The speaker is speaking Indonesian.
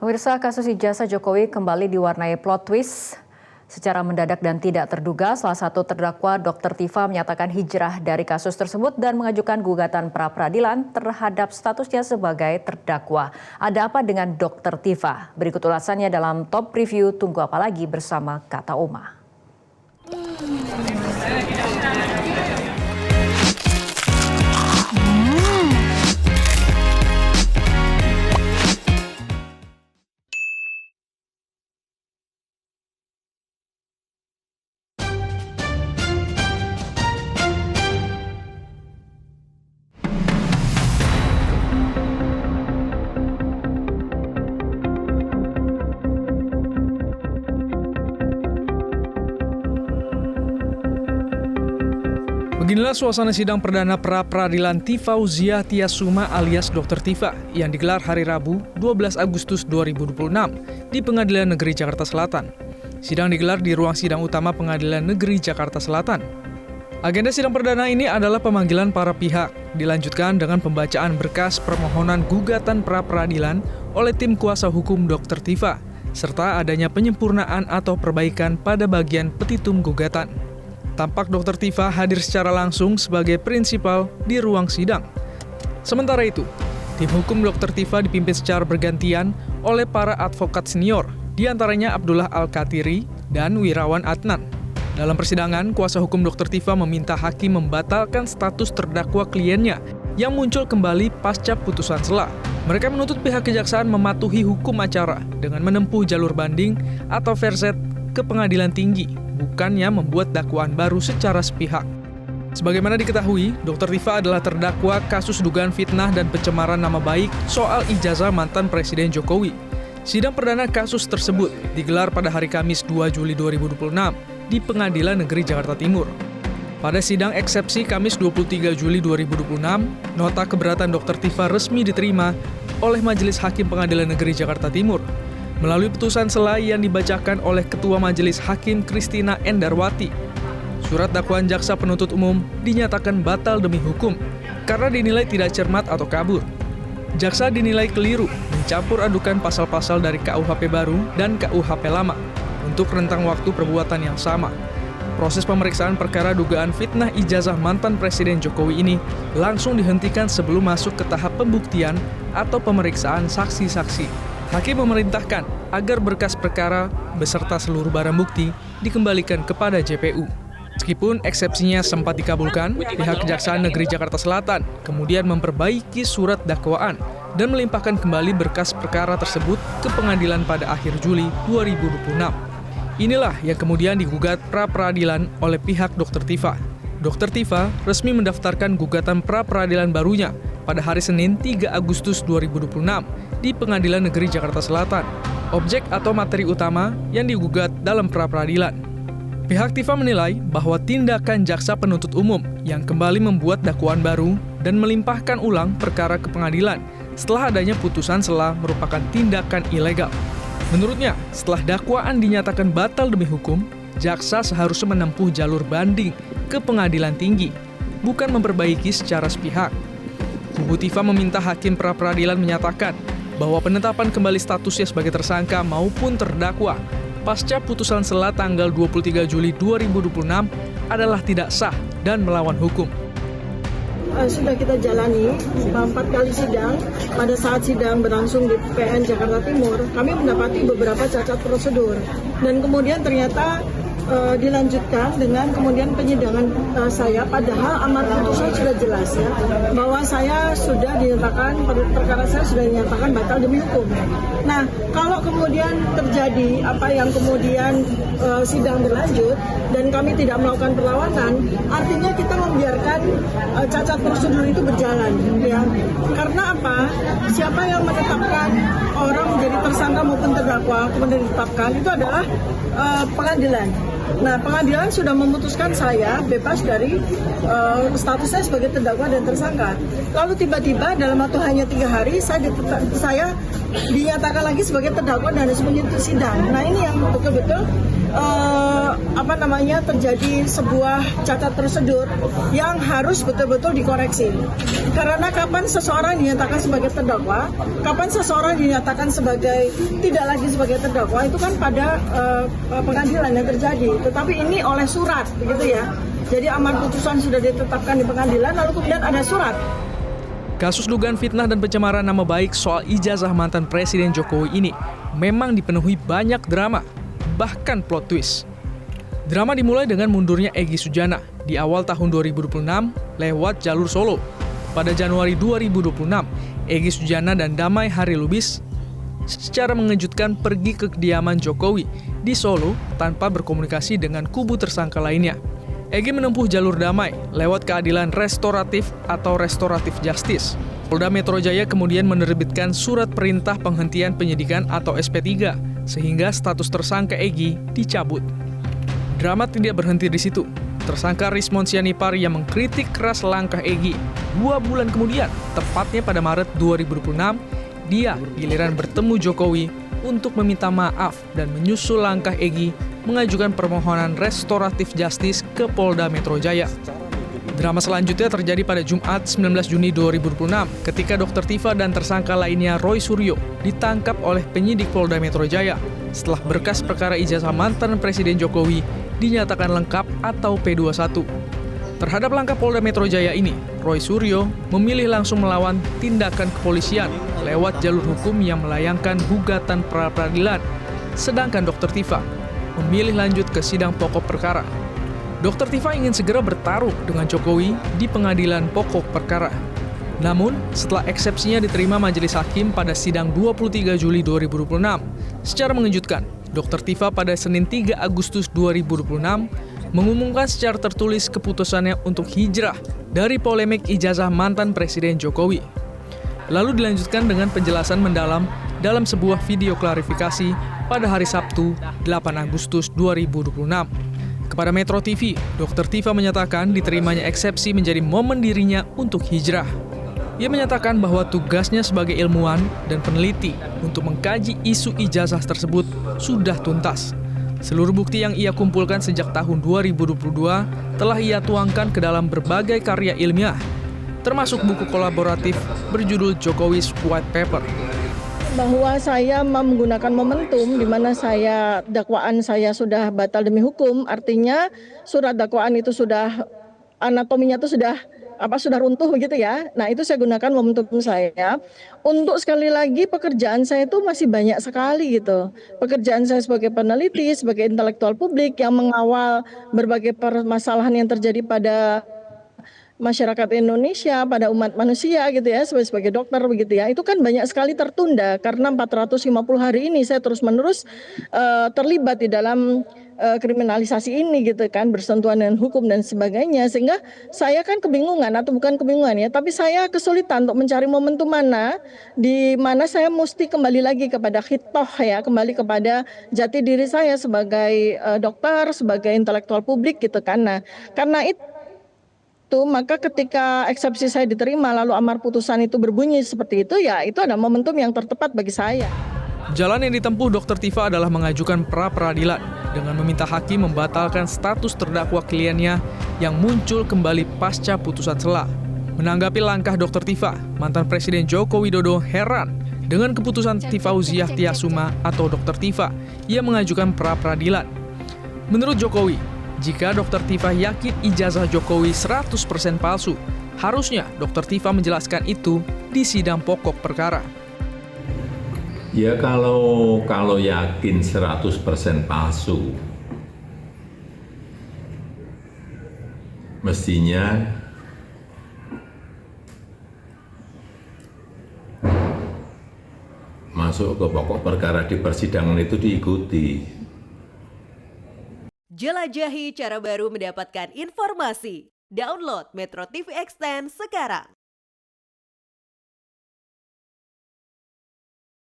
Pemirsa, kasus ijazah Jokowi kembali diwarnai plot twist. Secara mendadak dan tidak terduga, salah satu terdakwa Dr. Tifa menyatakan hijrah dari kasus tersebut dan mengajukan gugatan pra-peradilan terhadap statusnya sebagai terdakwa. Ada apa dengan Dr. Tifa? Berikut ulasannya dalam Top Review Tunggu Apa Lagi bersama Kata Oma. Beginilah suasana sidang perdana pra-peradilan Tifauziah Tiasuma alias Dr. Tifa yang digelar hari Rabu 12 Agustus 2026 di Pengadilan Negeri Jakarta Selatan. Sidang digelar di ruang sidang utama Pengadilan Negeri Jakarta Selatan. Agenda sidang perdana ini adalah pemanggilan para pihak, dilanjutkan dengan pembacaan berkas permohonan gugatan pra-peradilan oleh tim kuasa hukum Dr. Tifa, serta adanya penyempurnaan atau perbaikan pada bagian petitum gugatan. Tampak Dr. Tifa hadir secara langsung sebagai prinsipal di ruang sidang. Sementara itu, tim hukum Dr. Tifa dipimpin secara bergantian oleh para advokat senior, diantaranya Abdullah Al-Katiri dan Wirawan Adnan. Dalam persidangan, kuasa hukum Dr. Tifa meminta hakim membatalkan status terdakwa kliennya yang muncul kembali pasca putusan sela. Mereka menuntut pihak kejaksaan mematuhi hukum acara dengan menempuh jalur banding atau verset ke pengadilan tinggi, bukannya membuat dakwaan baru secara sepihak. Sebagaimana diketahui, Dr. Tifa adalah terdakwa kasus dugaan fitnah dan pencemaran nama baik soal ijazah mantan Presiden Jokowi. Sidang perdana kasus tersebut digelar pada hari Kamis 2 Juli 2026 di Pengadilan Negeri Jakarta Timur. Pada sidang eksepsi Kamis 23 Juli 2026, nota keberatan Dr. Tifa resmi diterima oleh Majelis Hakim Pengadilan Negeri Jakarta Timur. Melalui putusan sela yang dibacakan oleh Ketua Majelis Hakim Christina Endarwati, surat dakwaan jaksa penuntut umum dinyatakan batal demi hukum karena dinilai tidak cermat atau kabur. Jaksa dinilai keliru mencampur adukan pasal-pasal dari KUHP baru dan KUHP lama untuk rentang waktu perbuatan yang sama. Proses pemeriksaan perkara dugaan fitnah ijazah mantan Presiden Jokowi ini langsung dihentikan sebelum masuk ke tahap pembuktian atau pemeriksaan saksi-saksi. Hakim memerintahkan agar berkas perkara beserta seluruh barang bukti dikembalikan kepada JPU. Meskipun eksepsinya sempat dikabulkan, pihak Kejaksaan Negeri Jakarta Selatan kemudian memperbaiki surat dakwaan dan melimpahkan kembali berkas perkara tersebut ke pengadilan pada akhir Juli 2026. Inilah yang kemudian digugat pra-peradilan oleh pihak Dr. Tifa. Dr. Tifa resmi mendaftarkan gugatan pra-peradilan barunya pada hari Senin 3 Agustus 2026 di Pengadilan Negeri Jakarta Selatan. Objek atau materi utama yang digugat dalam pra-peradilan. Pihak Tifa menilai bahwa tindakan jaksa penuntut umum yang kembali membuat dakwaan baru dan melimpahkan ulang perkara ke pengadilan setelah adanya putusan sela merupakan tindakan ilegal. Menurutnya, setelah dakwaan dinyatakan batal demi hukum, jaksa seharusnya menempuh jalur banding ke pengadilan tinggi, bukan memperbaiki secara sepihak. Kubu Tifa meminta hakim pra-peradilan menyatakan bahwa penetapan kembali statusnya sebagai tersangka maupun terdakwa pasca putusan sela tanggal 23 Juli 2026 adalah tidak sah dan melawan hukum. Sudah kita jalani 4 kali sidang. Pada saat sidang berlangsung di PN Jakarta Timur, kami mendapati beberapa cacat prosedur dan kemudian ternyata dilanjutkan dengan kemudian penyidangan saya, padahal amar putusan sudah jelas ya bahwa saya sudah dinyatakan, perkara saya sudah dinyatakan batal demi hukum. Nah, kalau kemudian terjadi apa yang kemudian sidang berlanjut dan kami tidak melakukan perlawanan, artinya kita membiarkan cacat prosedur itu berjalan ya. Karena apa? Siapa yang menetapkan orang menjadi tersangka maupun terdakwa kemudian ditetapkan itu adalah pengadilan. Nah, pengadilan sudah memutuskan saya bebas dari status saya sebagai terdakwa dan tersangka. Lalu tiba-tiba dalam waktu hanya 3 hari saya dinyatakan lagi sebagai terdakwa dan harus menyebut sidang. Nah, ini yang betul-betul terjadi sebuah cacat prosedur yang harus betul-betul dikoreksi. Karena kapan seseorang dinyatakan sebagai terdakwa, kapan seseorang dinyatakan sebagai tidak lagi sebagai terdakwa itu kan pada pengadilan yang terjadi. Tetapi ini oleh surat, begitu ya. Jadi amar putusan sudah ditetapkan di pengadilan, lalu kemudian ada surat. Kasus dugaan fitnah dan pencemaran nama baik soal ijazah mantan Presiden Jokowi ini memang dipenuhi banyak drama, bahkan plot twist. Drama dimulai dengan mundurnya Egy Sujana di awal tahun 2026 lewat jalur Solo. Pada Januari 2026, Egy Sujana dan Damai Harilubis secara mengejutkan pergi ke kediaman Jokowi di Solo tanpa berkomunikasi dengan kubu tersangka lainnya. Egy menempuh jalur damai lewat keadilan restoratif atau restoratif justice. Polda Metro Jaya kemudian menerbitkan surat perintah penghentian penyidikan atau SP3, sehingga status tersangka Egy dicabut. Drama tidak berhenti di situ. Tersangka Rismon Sianipar yang mengkritik keras langkah Egy. 2 bulan kemudian, tepatnya pada Maret 2026, dia giliran bertemu Jokowi untuk meminta maaf dan menyusul langkah Egy mengajukan permohonan restoratif justice ke Polda Metro Jaya. Drama selanjutnya terjadi pada Jumat 19 Juni 2026 ketika Dr. Tifa dan tersangka lainnya Roy Suryo ditangkap oleh penyidik Polda Metro Jaya setelah berkas perkara ijazah mantan Presiden Jokowi dinyatakan lengkap atau P21. Terhadap langkah Polda Metro Jaya ini, Roy Suryo memilih langsung melawan tindakan kepolisian lewat jalur hukum yang melayangkan gugatan pra-peradilan, sedangkan Dr. Tifa memilih lanjut ke sidang pokok perkara. Dr. Tifa ingin segera bertarung dengan Jokowi di pengadilan pokok perkara. Namun, setelah eksepsinya diterima majelis hakim pada sidang 23 Juli 2026, secara mengejutkan, Dr. Tifa pada Senin 3 Agustus 2026 mengumumkan secara tertulis keputusannya untuk hijrah dari polemik ijazah mantan Presiden Jokowi. Lalu dilanjutkan dengan penjelasan mendalam dalam sebuah video klarifikasi pada hari Sabtu, 8 Agustus 2026. Kepada Metro TV, Dr. Tifa menyatakan diterimanya eksepsi menjadi momen dirinya untuk hijrah. Ia menyatakan bahwa tugasnya sebagai ilmuwan dan peneliti untuk mengkaji isu ijazah tersebut sudah tuntas. Seluruh bukti yang ia kumpulkan sejak tahun 2022 telah ia tuangkan ke dalam berbagai karya ilmiah, termasuk buku kolaboratif berjudul Jokowi's White Paper. Bahwa saya menggunakan momentum di mana dakwaan saya sudah batal demi hukum, artinya surat dakwaan itu sudah anatominya itu sudah runtuh begitu ya. Nah, itu saya gunakan momentum saya untuk sekali lagi pekerjaan saya itu masih banyak sekali gitu. Pekerjaan saya sebagai peneliti, sebagai intelektual publik yang mengawal berbagai permasalahan yang terjadi pada masyarakat Indonesia, pada umat manusia gitu ya, sebagai dokter begitu ya, itu kan banyak sekali tertunda karena 450 hari ini saya terus-menerus terlibat di dalam kriminalisasi ini gitu kan, bersentuhan dengan hukum dan sebagainya, sehingga saya kan kebingungan, atau bukan kebingungan ya, tapi saya kesulitan untuk mencari momentum mana di mana saya mesti kembali lagi kepada khitoh ya, kembali kepada jati diri saya sebagai dokter, sebagai intelektual publik gitu kan. Nah, karena itu maka ketika eksepsi saya diterima lalu amar putusan itu berbunyi seperti itu, ya itu adalah momentum yang tertepat bagi saya. Jalan yang ditempuh Dr. Tifa adalah mengajukan pra-peradilan dengan meminta hakim membatalkan status terdakwa kliennya yang muncul kembali pasca putusan sela. Menanggapi langkah Dr. Tifa, mantan Presiden Joko Widodo heran dengan keputusan Tifauziah Tiasuma atau Dr. Tifa yang mengajukan pra-peradilan. Menurut Jokowi, jika Dr. Tifa yakin ijazah Jokowi 100% palsu, harusnya Dr. Tifa menjelaskan itu di sidang pokok perkara. Ya kalau yakin 100% palsu, mestinya masuk ke pokok perkara di persidangan itu diikuti. Jelajahi cara baru mendapatkan informasi. Download Metro TV Extend sekarang.